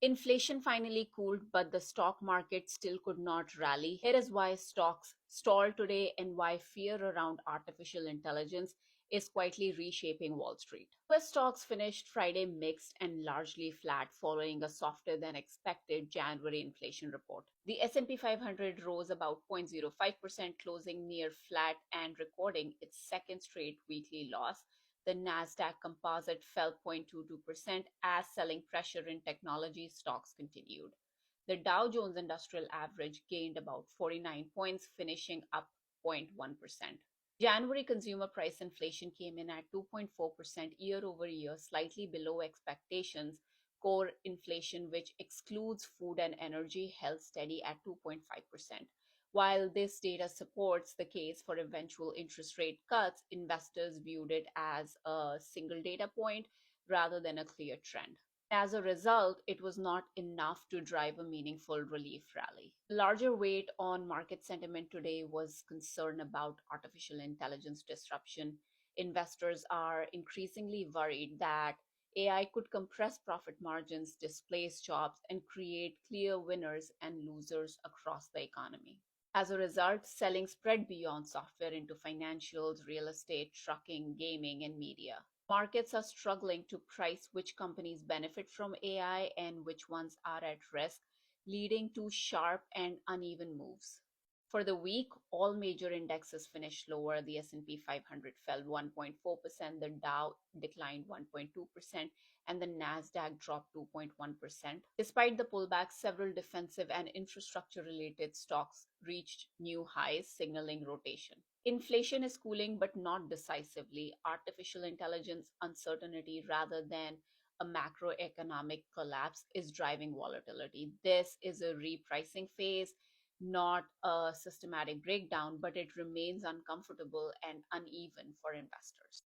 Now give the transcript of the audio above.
Inflation finally cooled, but the stock market still could not rally. Here is why stocks stalled today and why fear around artificial intelligence is quietly reshaping Wall Street. US stocks finished Friday mixed and largely flat following a softer than expected January inflation report. The S&P 500 rose about 0.05%, closing near flat and recording its second straight weekly loss. The Nasdaq Composite fell 0.22% as selling pressure in technology stocks continued. The Dow Jones Industrial Average gained about 49 points, finishing up 0.1%. January consumer price inflation came in at 2.4% year over year, slightly below expectations. Core inflation, which excludes food and energy, held steady at 2.5%. While this data supports the case for eventual interest rate cuts, investors viewed it as a single data point rather than a clear trend. As a result, it was not enough to drive a meaningful relief rally. The larger weight on market sentiment today was concern about artificial intelligence disruption. Investors are increasingly worried that AI could compress profit margins, displace jobs, and create clear winners and losers across the economy. As a result, selling spread beyond software into financials, real estate, trucking, gaming, and media. Markets are struggling to price which companies benefit from AI and which ones are at risk, leading to sharp and uneven moves. For the week, all major indexes finished lower. The S&P 500 fell 1.4%, the Dow declined 1.2%, and the Nasdaq dropped 2.1%. Despite the pullback, several defensive and infrastructure-related stocks reached new highs, signaling rotation. Inflation is cooling, but not decisively. Artificial intelligence uncertainty rather than a macroeconomic collapse is driving volatility. This is a repricing phase, not a systematic breakdown, but it remains uncomfortable and uneven for investors.